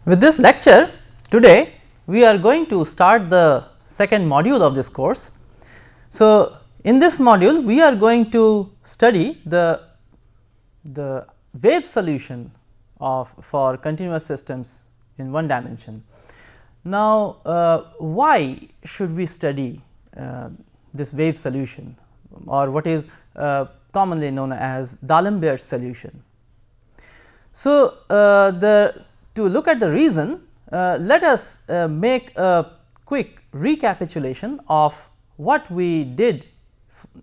With this lecture today we are going to start the second module of this course. So, in this module we are going to study the wave solution of for continuous systems in one dimension. Now, why should we study this wave solution or what is commonly known as the Alembert solution. So, to look at the reason, let us make a quick recapitulation of what we did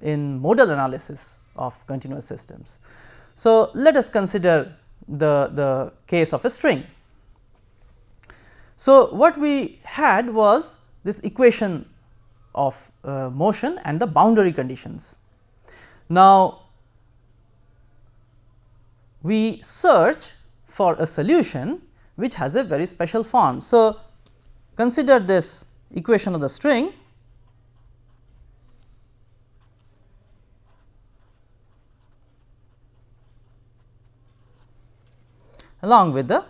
in modal analysis of continuous systems. So, let us consider the case of a string. So, what we had was this equation of motion and the boundary conditions. Now, we search for a solution which has a very special form. So, consider this equation of the string along with the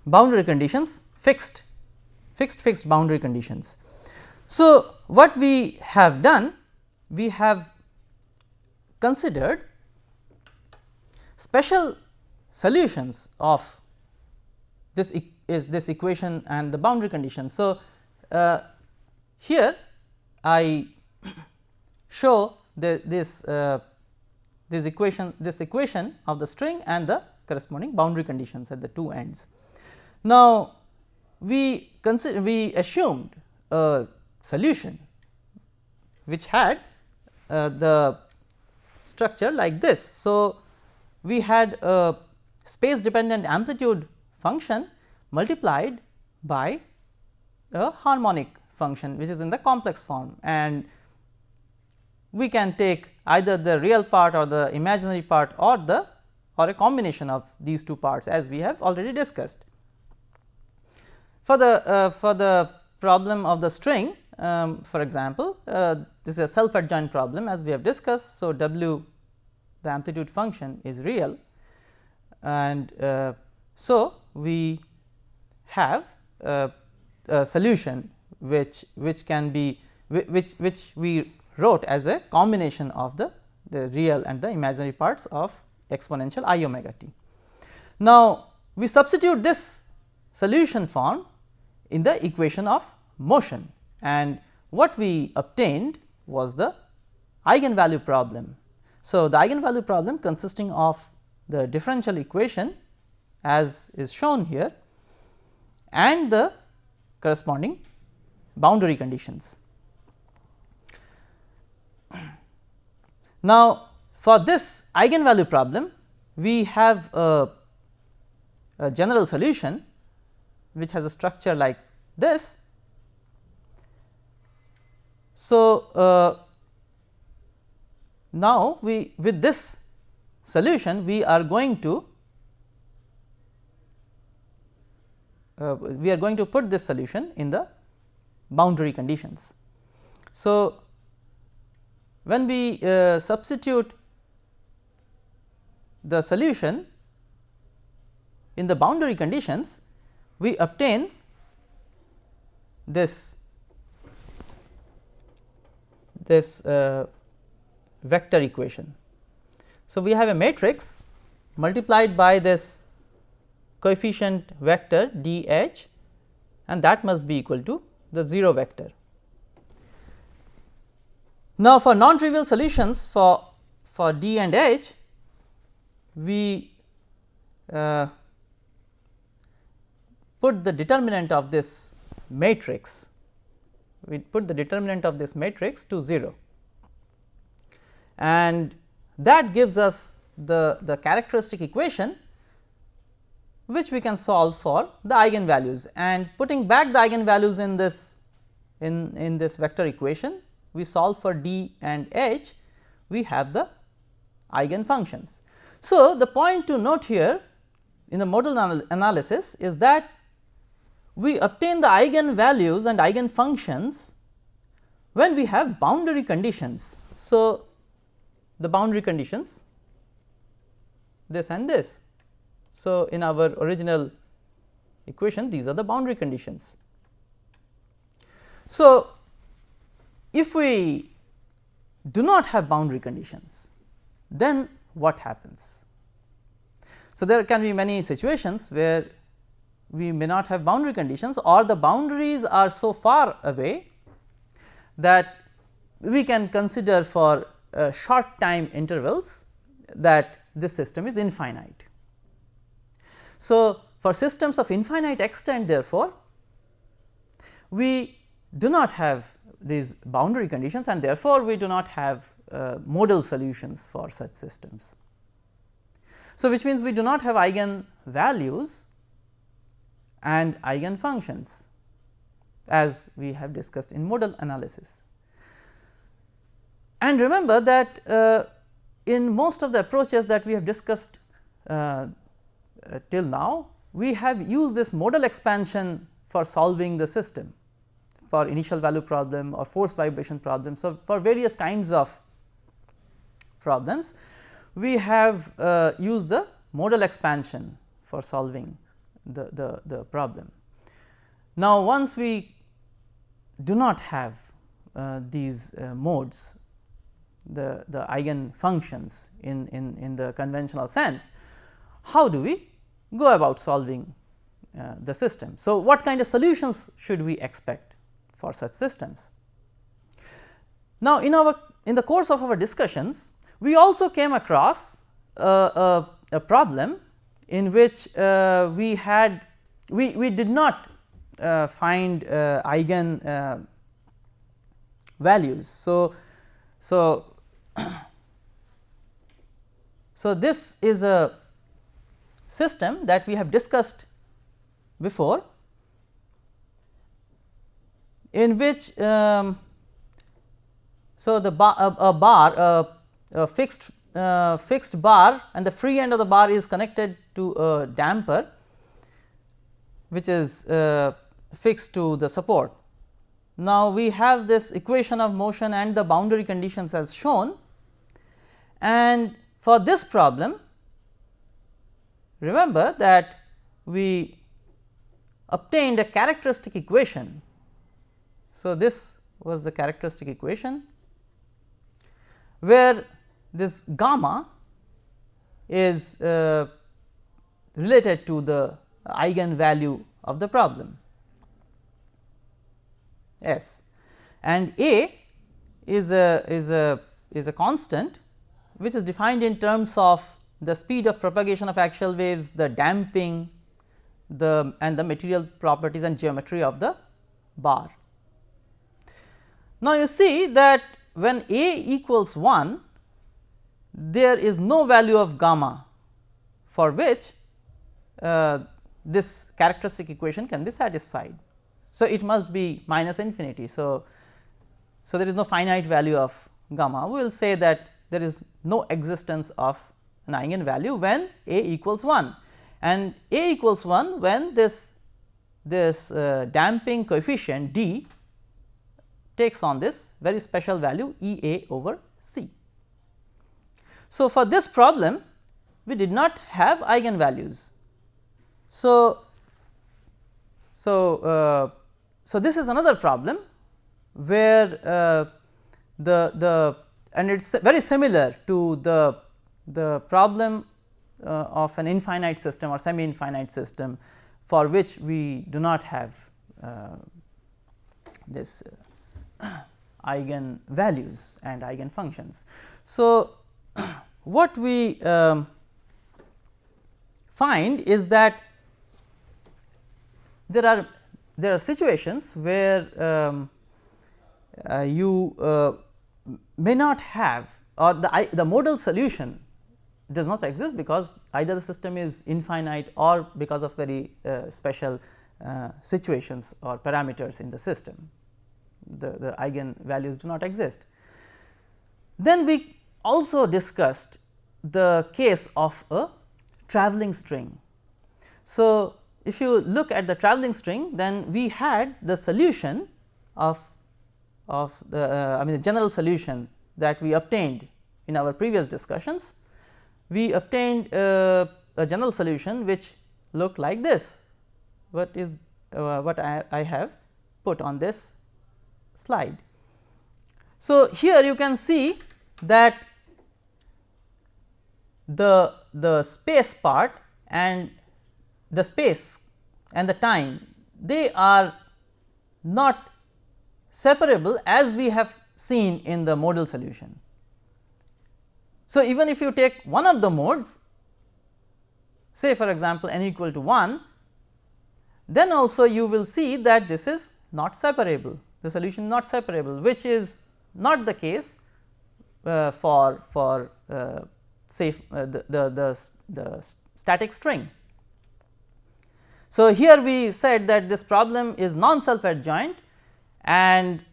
boundary conditions, fixed boundary conditions. So, what we have done, we have considered special solutions of this this equation and the boundary conditions. So, here I show this equation of the string and the corresponding boundary conditions at the two ends. Now, we assumed a solution which had the structure like this. So, we had a space dependent amplitude function multiplied by a harmonic function which is in the complex form, and we can take either the real part or the imaginary part or a combination of these two parts, as we have already discussed. For the problem of the string, for example, this is a self adjoint problem as we have discussed. So, W, the amplitude function, is real, and so we have a solution which can be which we wrote as a combination of the real and the imaginary parts of exponential I omega t. Now, we substitute this solution form in the equation of motion, and what we obtained was the eigenvalue problem. So, the eigenvalue problem consisting of the differential equation as is shown here and the corresponding boundary conditions. Now, for this eigenvalue problem, we have a general solution which has a structure like this. So, now with this solution we are going to put this solution in the boundary conditions. So, when we substitute the solution in the boundary conditions, we obtain this vector equation. So, we have a matrix multiplied by this coefficient vector d h, and that must be equal to the 0 vector. Now, for non trivial solutions for d and h, we put the determinant of this matrix, to 0, and that gives us the characteristic equation which we can solve for the eigenvalues, and putting back the eigenvalues in this vector equation, we solve for d and h, we have the eigenfunctions. So, the point to note here in the modal analysis is that we obtain the eigenvalues and eigenfunctions when we have boundary conditions. So, the boundary conditions this and this. So, in our original equation these are the boundary conditions. So, if we do not have boundary conditions, then what happens? So, there can be many situations where we may not have boundary conditions, or the boundaries are so far away that we can consider for short time intervals that this system is infinite. So, for systems of infinite extent, therefore, we do not have these boundary conditions, and therefore, we do not have modal solutions for such systems. So, which means we do not have eigen values and eigen functions, as we have discussed in modal analysis. And remember that in most of the approaches that we have discussed till now, we have used this modal expansion for solving the system, for initial value problem or force vibration problem. So, for various kinds of problems, we have used the modal expansion for solving the problem. Now, once we do not have these modes, the eigen functions in the conventional sense, how do we go about solving the system? So, what kind of solutions should we expect for such systems? Now, in the course of our discussions, we also came across a problem in which we did not find eigen values. So, this is a system that we have discussed before, in which so the a fixed bar, and the free end of the bar is connected to a damper which is fixed to the support. Now, we have this equation of motion and the boundary conditions as shown, and for this problem remember that we obtained a characteristic equation. So, this was the characteristic equation where this gamma is related to the eigen value of the problem S, and A is a constant which is defined in terms of the speed of propagation of axial waves, the damping, and the material properties and geometry of the bar. Now, you see that when A equals 1, there is no value of gamma for which this characteristic equation can be satisfied. So, it must be minus infinity. So, there is no finite value of gamma. We will say that there is no existence of an eigen value when A equals 1, and A equals 1 when this damping coefficient D takes on this very special value E A over C. So, for this problem we did not have eigen values. So, this is another problem where and it is very similar to the problem of an infinite system or semi infinite system, for which we do not have this eigen values and eigen functions. So, what we find is that there are situations where you may not have, or the modal solution does not exist because either the system is infinite or because of very special situations or parameters in the system, the eigen values do not exist. Then we also discussed the case of a travelling string. So, if you look at the travelling string, then we had the solution of of the the general solution that we obtained in our previous discussions, we obtained a general solution which looked like this, what I have put on this slide. So, here you can see that the space part and the space and the time, they are not separable as we have seen in the modal solution. So, even if you take one of the modes, say for example n equal to 1, then also you will see that this is not separable, the solution is not separable, which is not the case for say the static string. So, here we said that this problem is non self adjoint and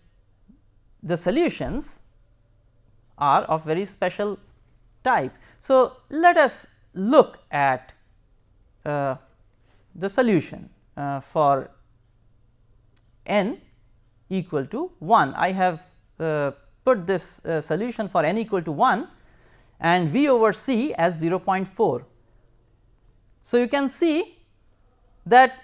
the solutions are of very special type. So, let us look at the solution for n equal to 1. I have put this solution for n equal to 1 and V over C as 0.4. So, you can see that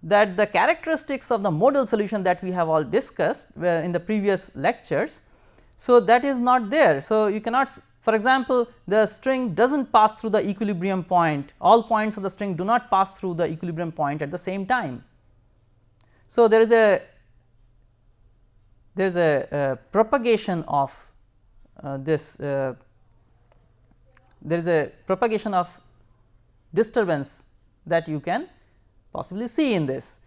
the characteristics of the modal solution that we have all discussed in the previous lectures. So, that is not there. So, you cannot, for example, the string does not pass through the equilibrium point, all points of the string do not pass through the equilibrium point at the same time. So, there is a propagation of there is a propagation of disturbance that you can possibly see in this.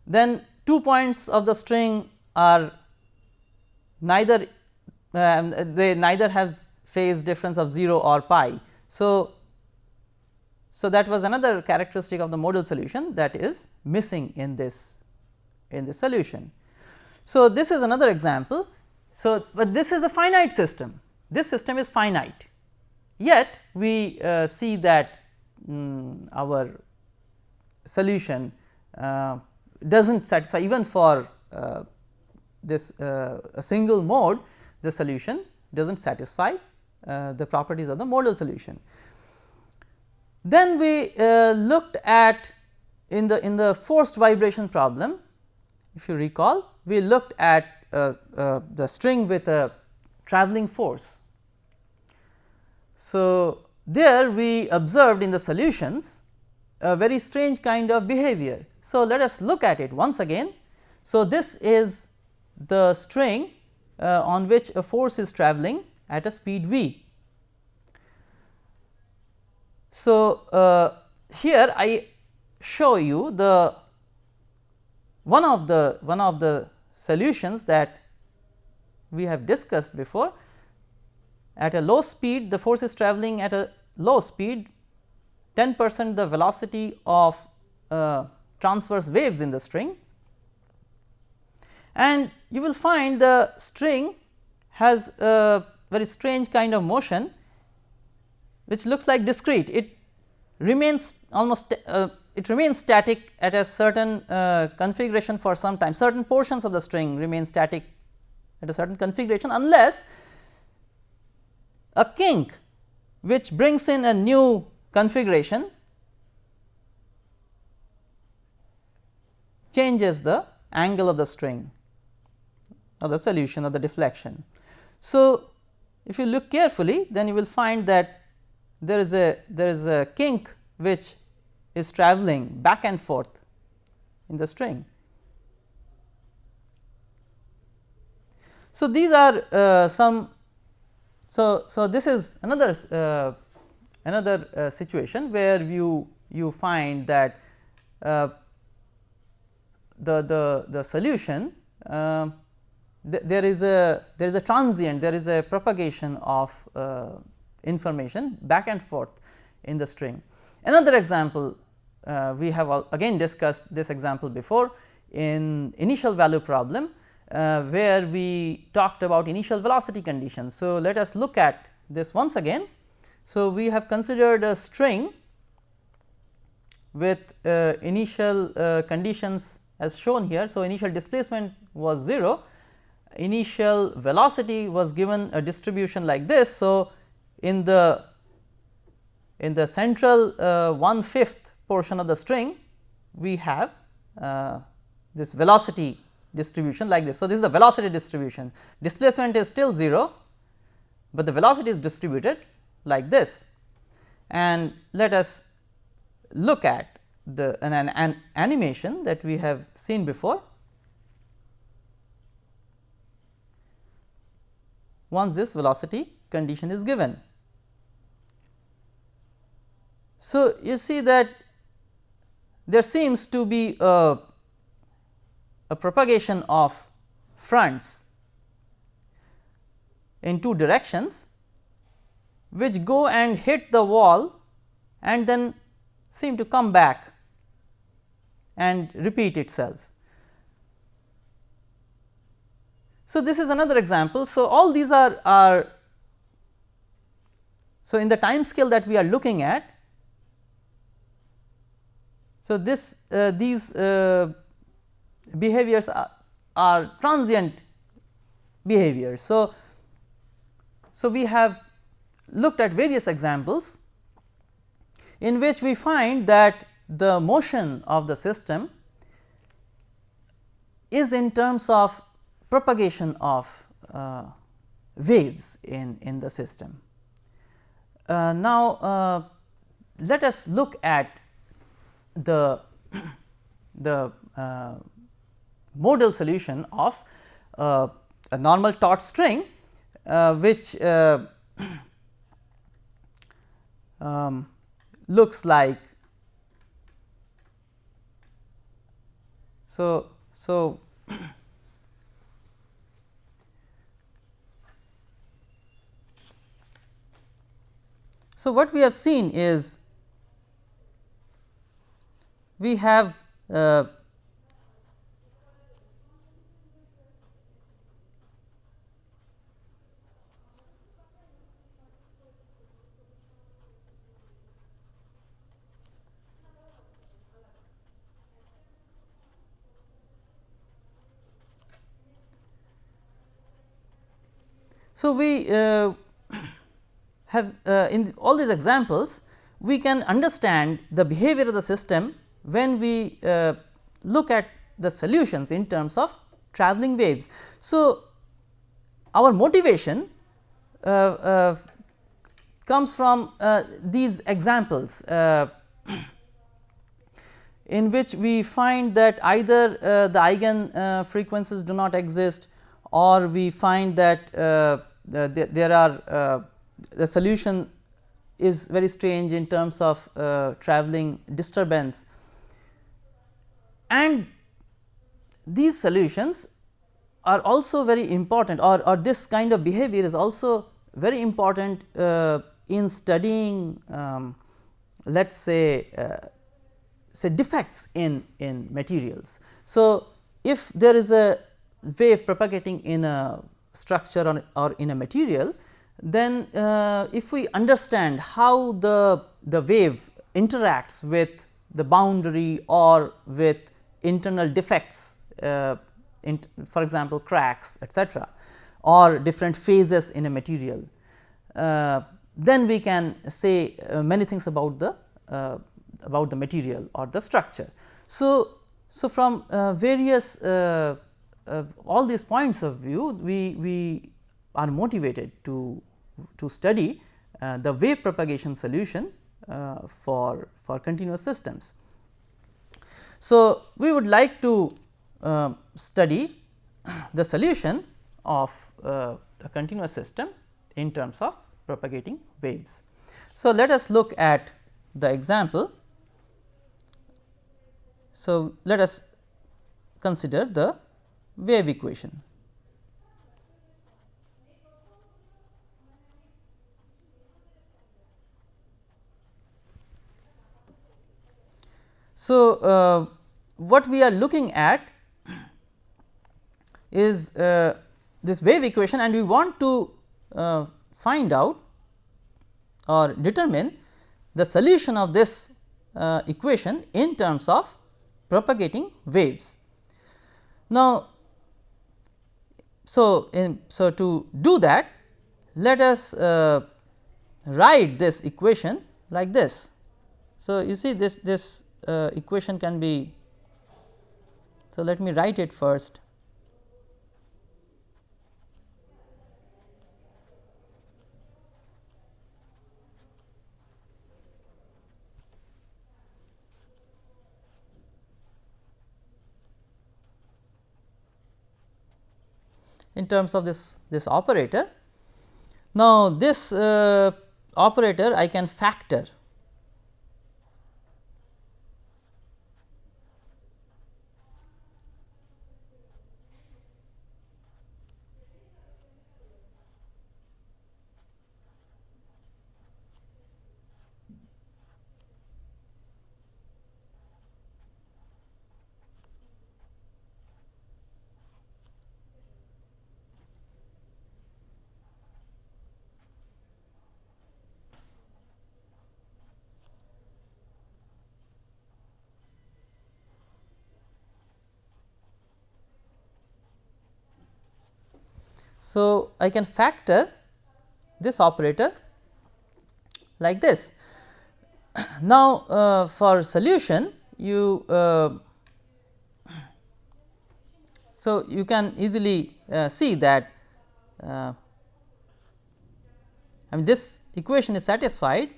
Then 2 points of the string are neither they neither have phase difference of 0 or pi. So, that was another characteristic of the modal solution that is missing in this solution. So, this is another example. So, but this is a finite system, this system is finite, yet we see that our solution does not satisfy even for this a single mode, the solution does not satisfy the properties of the modal solution. Then we looked at in the forced vibration problem, if you recall, we looked at the string with a travelling force. So, there we observed in the solutions a very strange kind of behavior. So, let us look at it once again. So, this is the string on which a force is travelling at a speed v. So, here I show you the one of the solutions that we have discussed before. At a low speed, the force is travelling at a low speed 10% the velocity of transverse waves in the string, and you will find the string has a very strange kind of motion which looks like discrete. It remains almost it remains static at a certain configuration for some time, certain portions of the string remain static at a certain configuration, unless a kink which brings in a new configuration changes the angle of the string or the solution or the deflection. So, if you look carefully, then you will find that there is a kink which is travelling back and forth in the string. So, these are some. So, this is another situation where you find that the solution there is a transient, there is a propagation of information back and forth in the string. Another example, we have again discussed this example before in initial value problem, where we talked about initial velocity conditions. So, let us look at this once again. So, we have considered a string with initial conditions as shown here. So, initial displacement was 0, initial velocity was given a distribution like this. So, in the central 1/5 portion of the string, we have this velocity distribution like this. So, this is the velocity distribution, displacement is still 0, but the velocity is distributed like this. And let us look at an animation that we have seen before. Once this velocity condition is given. So, you see that there seems to be a propagation of fronts in two directions, which go and hit the wall and then seem to come back and repeat itself. So, this is another example. So, all these are so in the time scale that we are looking at. So, these behaviors are transient behaviors. So, we have looked at various examples in which we find that the motion of the system is in terms of propagation of waves in the system. Now, let us look at the modal solution of a normal taut string, which looks like so. So, what we have seen is we have we have in all these examples, we can understand the behavior of the system when we look at the solutions in terms of travelling waves. So, our motivation comes from these examples in which we find that either the eigen frequencies do not exist, or we find that there are the solution is very strange in terms of travelling disturbance, and these solutions are also very important, or this kind of behavior is also very important in studying let us say defects in materials. So, if there is a wave propagating in a structure or in a material, then if we understand how the wave interacts with the boundary or with internal defects, for example cracks etc., or different phases in a material, then we can say many things about the material or the structure. So, from various all these points of view, we are motivated to study the wave propagation solution for continuous systems. So, we would like to study the solution of a continuous system in terms of propagating waves. So, let us look at the example. So, let us consider the wave equation. So, what we are looking at is this wave equation, and we want to find out or determine the solution of this equation in terms of propagating waves. Now, so to do that, let us write this equation like this. So, you see this equation can be, so let me write it first. In terms of this operator. Now, this operator I can factor. So, I can factor this operator like this. Now, for solution you so you can easily see that I mean this equation is satisfied.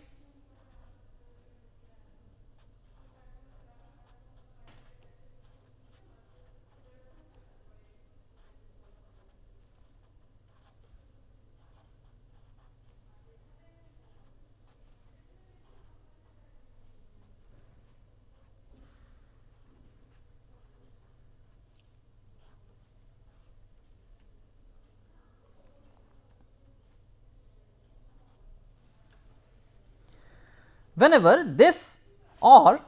Whenever this or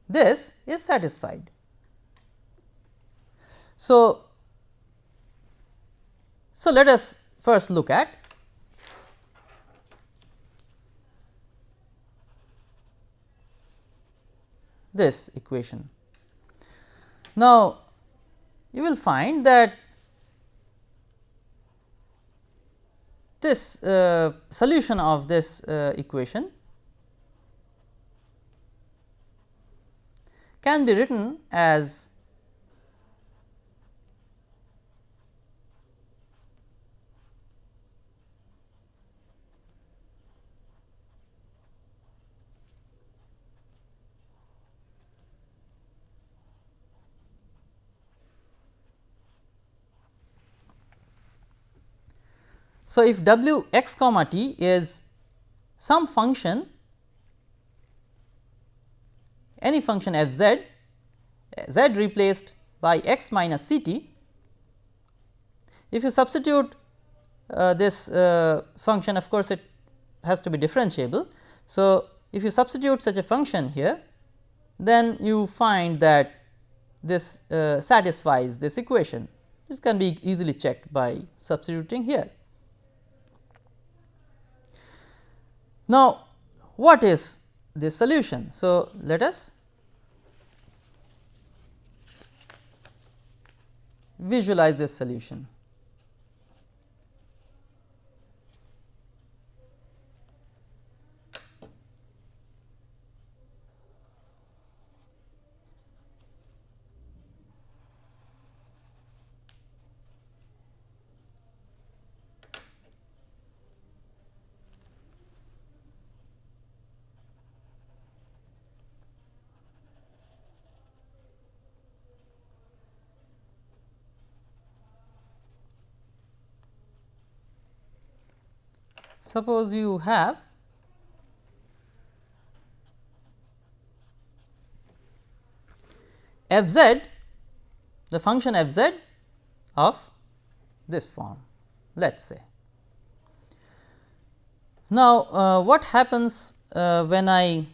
this is satisfied. So, let us first look at this equation. Now, you will find that this solution of this equation can be written as so if w x comma t is some function, any function f z, z replaced by x minus c t. If you substitute this function, of course, it has to be differentiable. So, if you substitute such a function here, then you find that this satisfies this equation. This can be easily checked by substituting here. Now, what is this solution? So, let us visualize this solution. Suppose you have f z, the function f z of this form, let us say. Now, what happens when I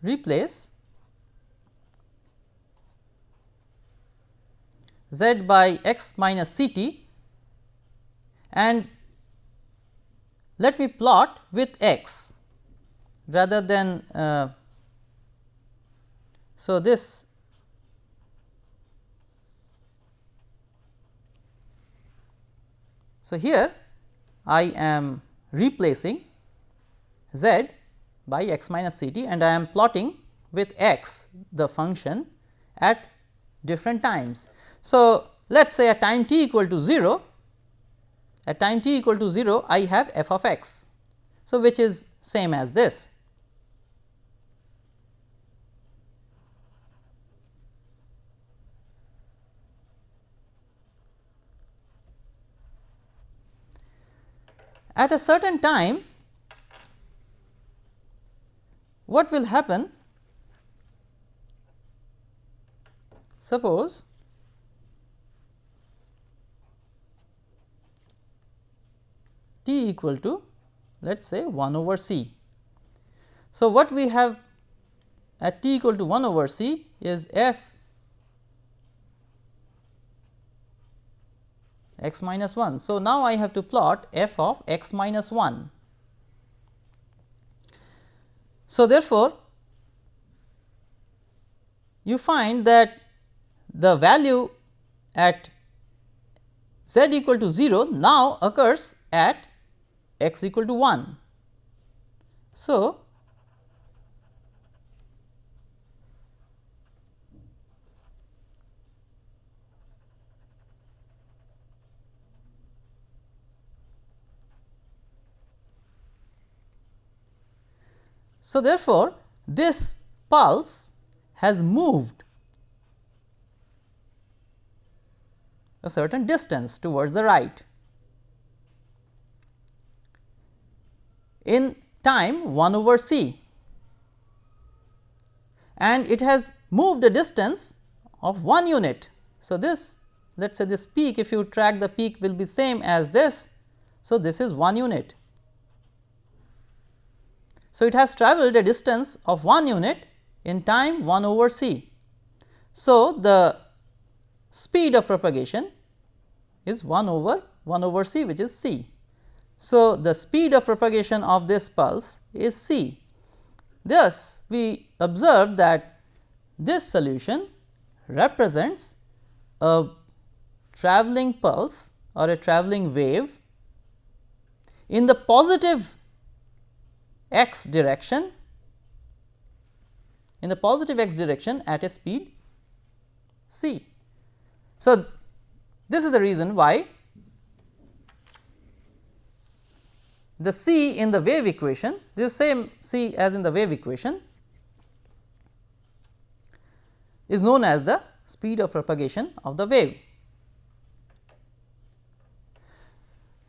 replace z by x minus c t, and let me plot with x rather than so this so here I am replacing z by x minus c t and I am plotting with x the function at different times. So, let us say at time t equal to 0, at time t equal to 0 I have f of x. So, which is same as this. At a certain time, what will happen? Suppose t equal to, let us say, 1 over c. So, what we have at t equal to 1 over c is f x minus 1. So, now I have to plot f of x minus 1. So, therefore, you find that the value at z equal to 0 now occurs at x equal to 1. So, therefore, this pulse has moved a certain distance towards the right. In time 1 over c, and it has moved a distance of 1 unit. So, this, let us say this peak, if you track the peak will be same as this. So, this is 1 unit. So, it has travelled a distance of 1 unit in time 1 over c. So, the speed of propagation is 1 over c, which is c. So, the speed of propagation of this pulse is c. Thus, we observe that this solution represents a travelling pulse or a travelling wave in the positive x direction, at a speed c. So, this is the reason why the c in the wave equation, this same c as in the wave equation, is known as the speed of propagation of the wave.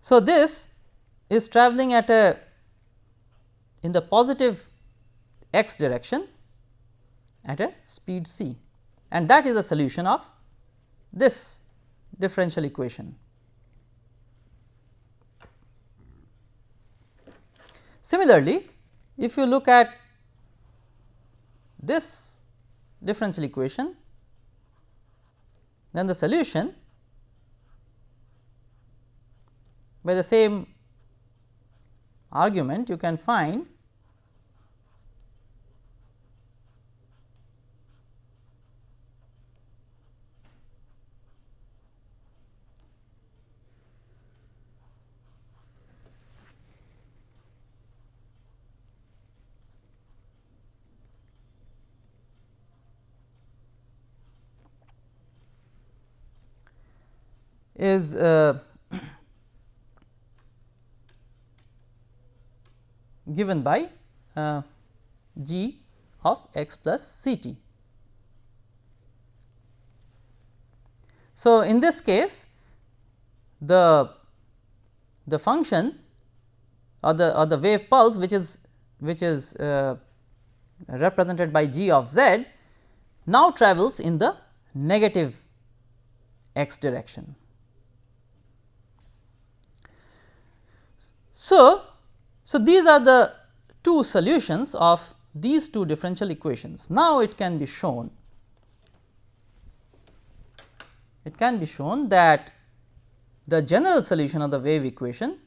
So, this is travelling at a in the positive x direction at a speed c, and that is a solution of this differential equation. Similarly, if you look at this differential equation, then the solution by the same argument you can find is given by g of x plus c t. So, in this case the function or the wave pulse which is represented by g of z now travels in the negative x direction. So, these are the two solutions of these two differential equations. Now, it can be shown it can be shown that the general solution of the wave equation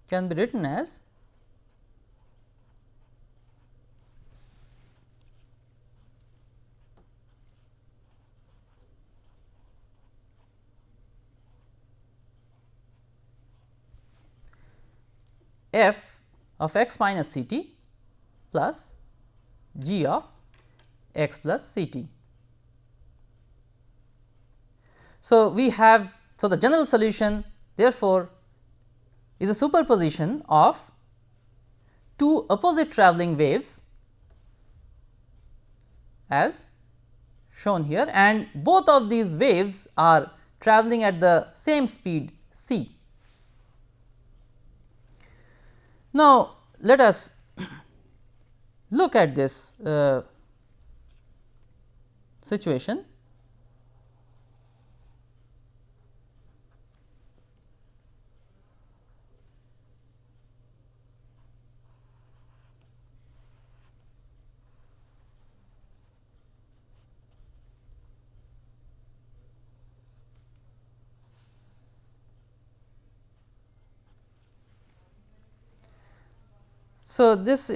can be written as f of x minus c t plus g of x plus c t. So, we have the general solution therefore, is a superposition of two opposite travelling waves as shown here, and both of these waves are travelling at the same speed c. Now, let us look at this situation. So, this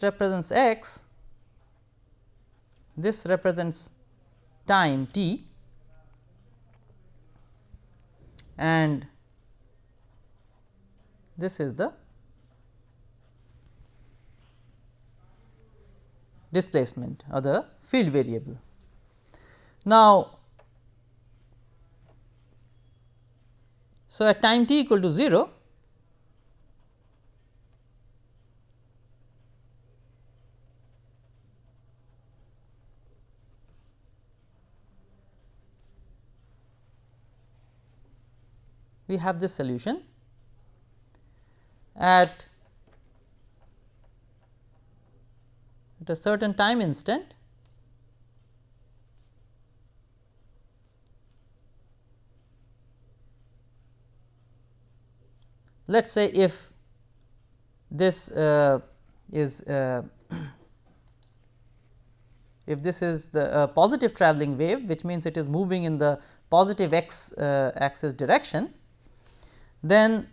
represents x, this represents time t, and this is the displacement or the field variable. Now, so at time t equal to 0, we have this solution. At a certain time instant, let us say if this is if this is the positive travelling wave, which means it is moving in the positive x axis direction, then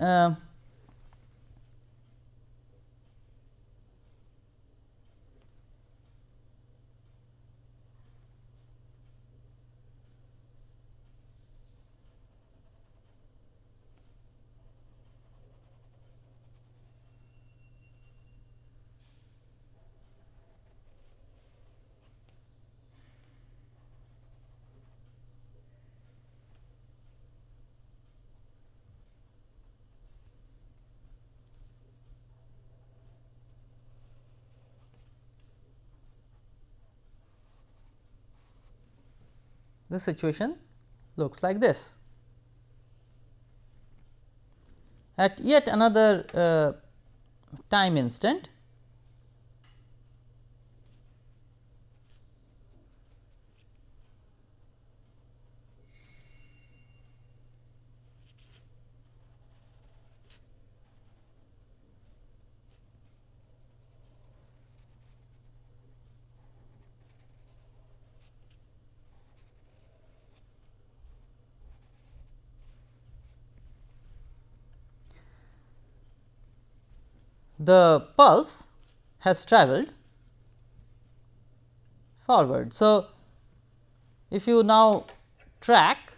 the situation looks like this. At yet another time instant, the pulse has travelled forward. So, if you now track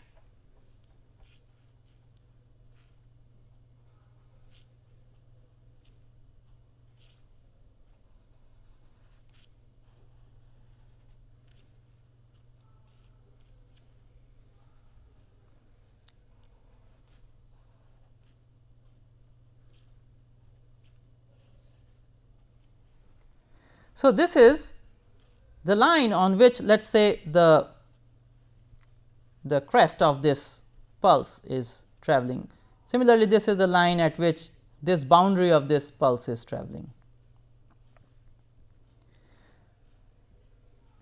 so, this is the line on which let us say the crest of this pulse is travelling. Similarly, this is the line at which this boundary of this pulse is travelling.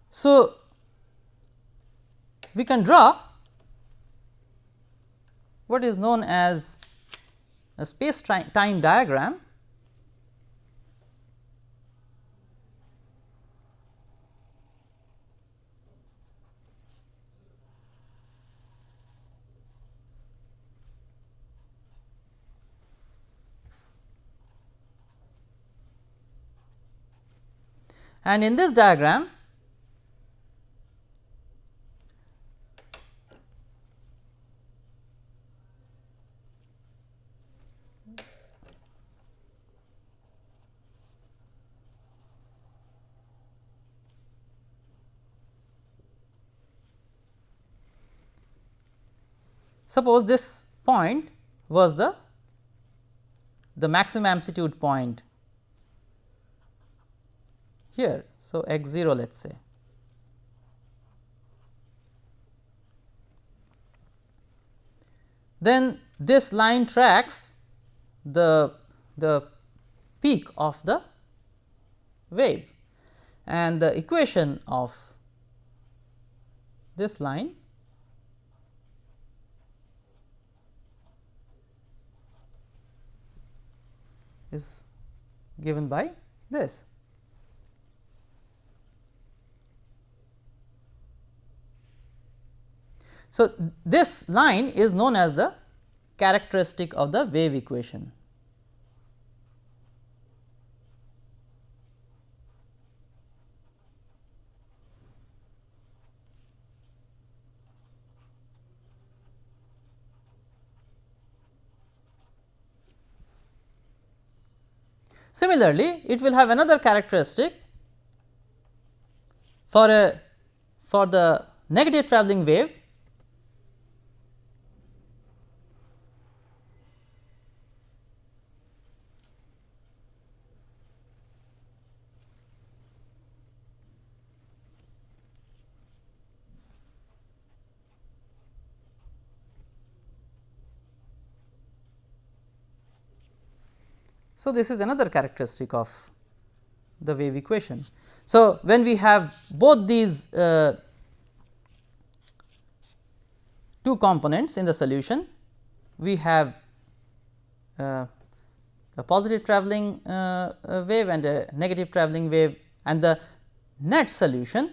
So, we can draw what is known as a space time diagram and in this diagram suppose this point was the maximum amplitude point here. So, x 0 let us say. Then this line tracks the peak of the wave, and the equation of this line is given by this. So, this line is known as the characteristic of the wave equation. Similarly, it will have another characteristic for the negative travelling wave. So, this is another characteristic of the wave equation. So, when we have both these two components in the solution, we have a positive travelling wave and a negative travelling wave, and the net solution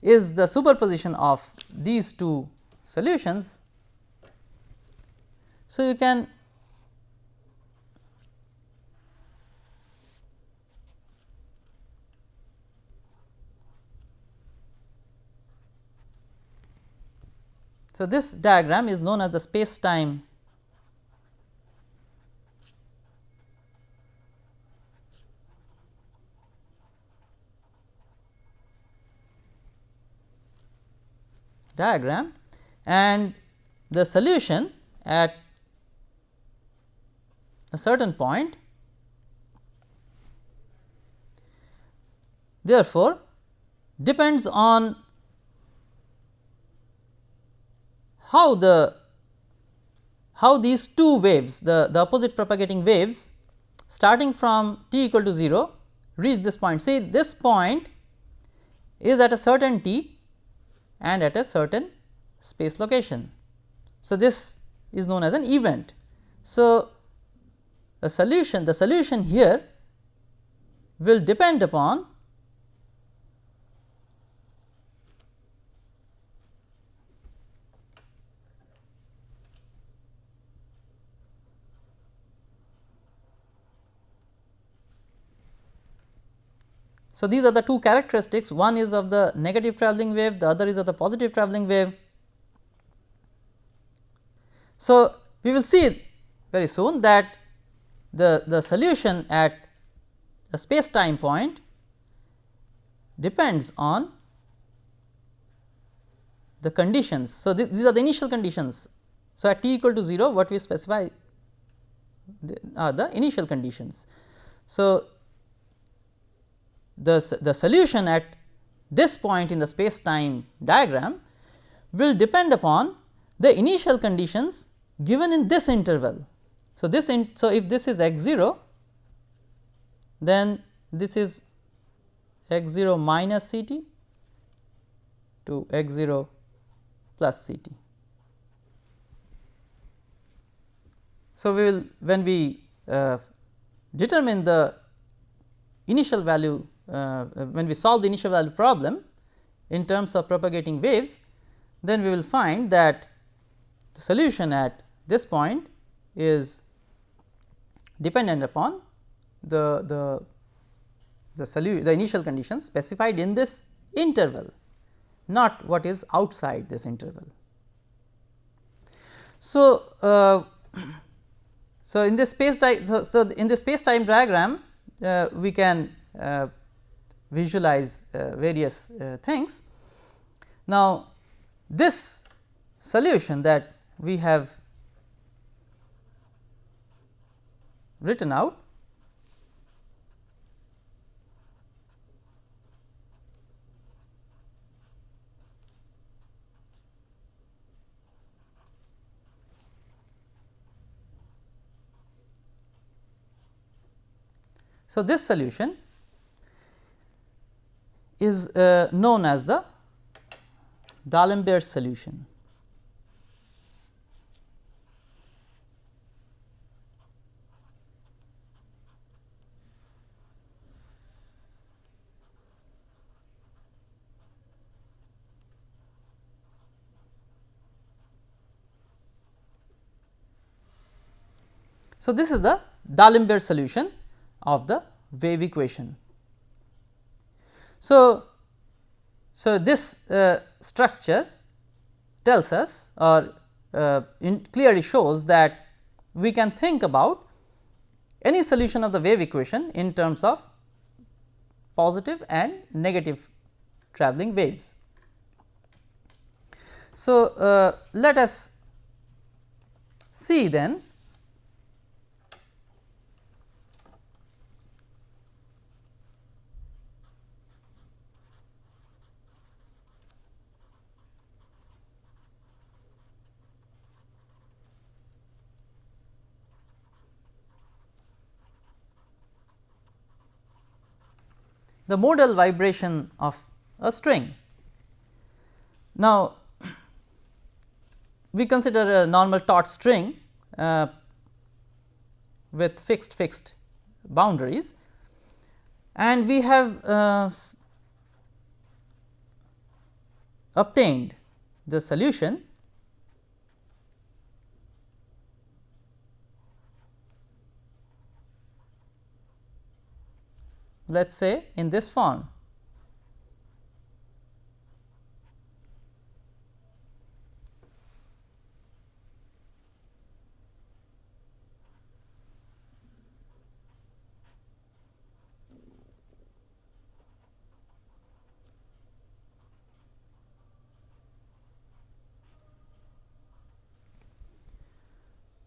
is the superposition of these two solutions. So, you can so, this diagram is known as the space time diagram, and the solution at a certain point therefore depends on how these two waves, the opposite propagating waves starting from t equal to 0 reach this point. See, this point is at a certain t and at a certain space location. So, this is known as an event. So, the solution here will depend upon so, these are the two characteristics, one is of the negative travelling wave, the other is of the positive travelling wave. So, we will see very soon that the solution at a space time point depends on the conditions. So, these are the initial conditions. So, at t equal to 0 what we specify are the initial conditions. So, the solution at this point in the space time diagram will depend upon the initial conditions given in this interval. So, so if this is x 0, then this is x 0 minus c t to x 0 plus c t. So, we will when we determine the initial value when we solve the initial value problem in terms of propagating waves, then we will find that the solution at this point is dependent upon the initial conditions specified in this interval, not what is outside this interval. So, so in this space time, in this space time diagram, we can visualize various things. Now, this solution that we have written out so this solution is known as the Alembert solution. So, this is the Alembert solution of the wave equation. So, this structure tells us or clearly shows that we can think about any solution of the wave equation in terms of positive and negative travelling waves. So, let us see then the modal vibration of a string. Now, we consider a normal taut string with fixed boundaries, and we have obtained the solution let us say in this form.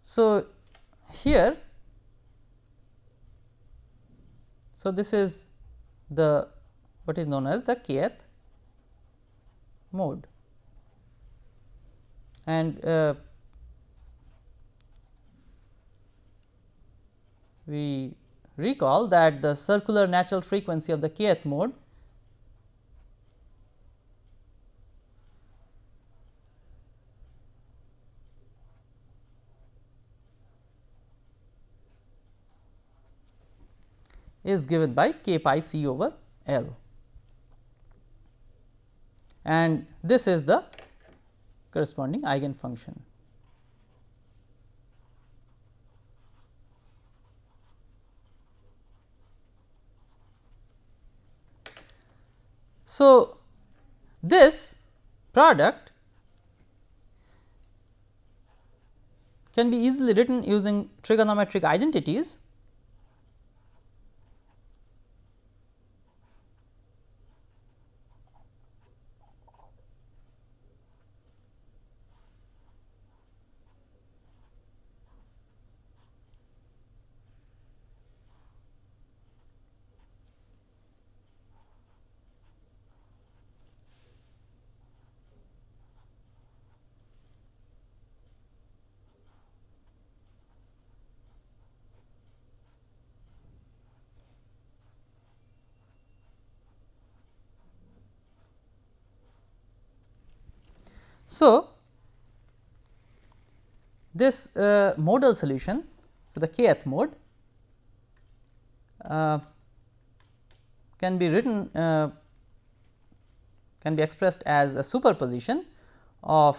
So, here so this is the what is known as the kth mode, and we recall that the circular natural frequency of the kth mode is given by k pi c over L, and this is the corresponding eigen function. So, this product can be easily written using trigonometric identities. So, this modal solution for the kth mode can be written can be expressed as a superposition of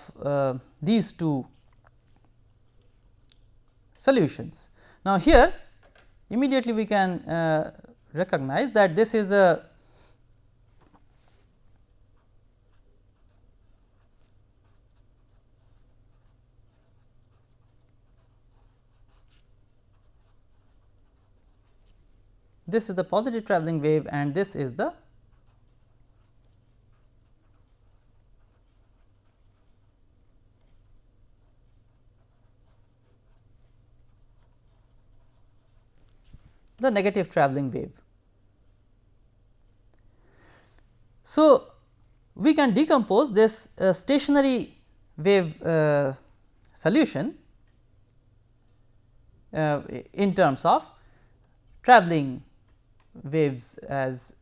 these two solutions. Now, here immediately we can recognize that this is a positive travelling wave and this is the negative travelling wave. So, we can decompose this stationary wave solution in terms of travelling waves as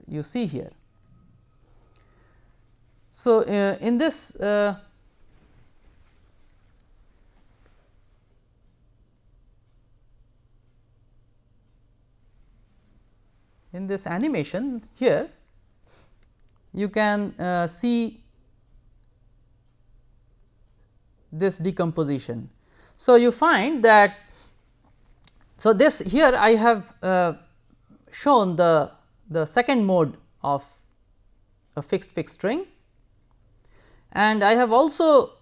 you see here. So, in this animation here you can see this decomposition. So, you find that this here I have shown the second mode of a fixed string and I have also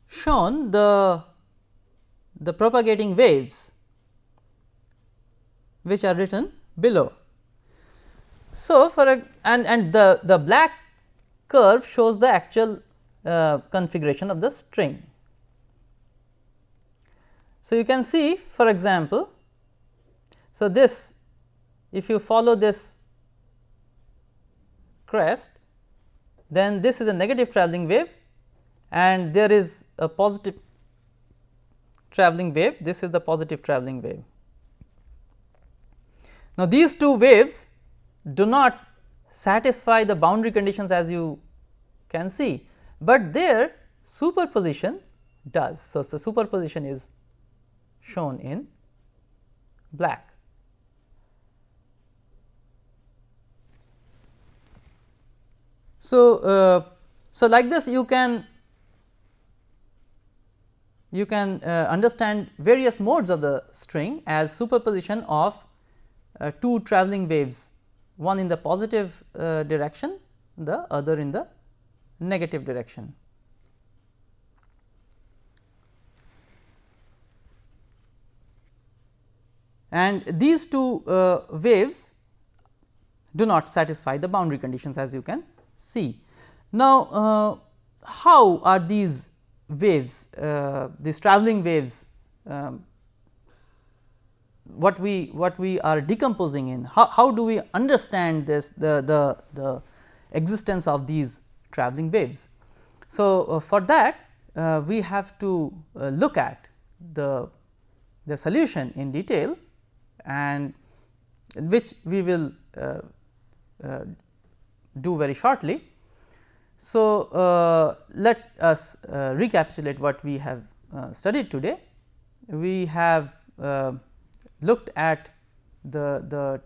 shown the propagating waves which are written below. So, for a and the black curve shows the actual configuration of the string. So, you can see for example, so this if you follow this crest then this is a negative travelling wave and there is a positive travelling wave, this is the positive travelling wave. Now, these two waves do not satisfy the boundary conditions as you can see, but their superposition does. So, the superposition is shown in black. So, like this you can understand various modes of the string as superposition of two travelling waves, one in the positive direction, the other in the negative direction. And these two waves do not satisfy the boundary conditions as you can see. Now, how are these waves, these travelling waves, what we are decomposing in, how do we understand this the existence of these travelling waves. So, for that we have to look at the solution in detail and which we will do very shortly. So, let us recapitulate what we have studied today. We have looked at the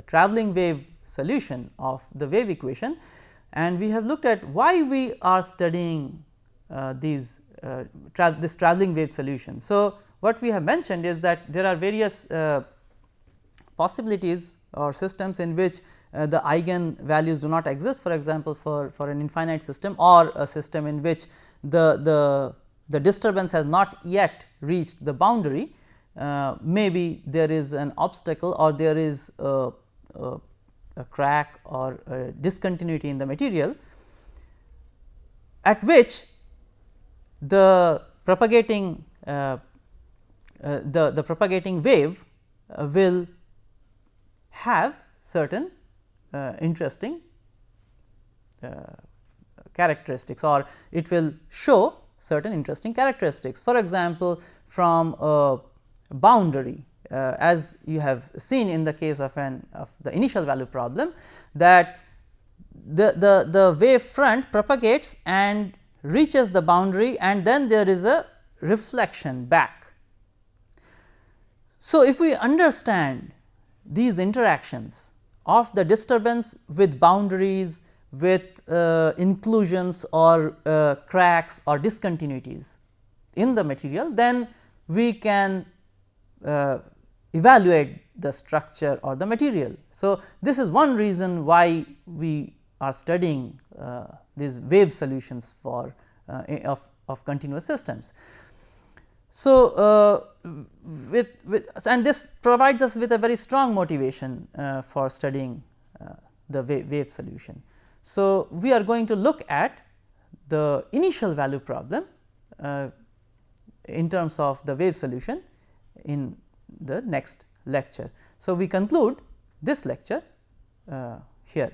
travelling wave solution of the wave equation and we have looked at why we are studying this travelling wave solution. So, what we have mentioned is that there are various possibilities or systems in which the eigen values do not exist, for example, for an infinite system or a system in which the disturbance has not yet reached the boundary. Maybe there is an obstacle or there is a crack or a discontinuity in the material, at which the propagating the propagating wave will have certain interesting characteristics, or it will show certain interesting characteristics. For example, from a boundary, as you have seen in the case of the initial value problem, that the wave front propagates and reaches the boundary, and then there is a reflection back. So, if we understand these interactions of the disturbance with boundaries, with inclusions or cracks or discontinuities in the material, then we can evaluate the structure or the material. So, this is one reason why we are studying these wave solutions for of continuous systems. So, and this provides us with a very strong motivation for studying the wave solution. So, we are going to look at the initial value problem in terms of the wave solution in the next lecture. So, we conclude this lecture here.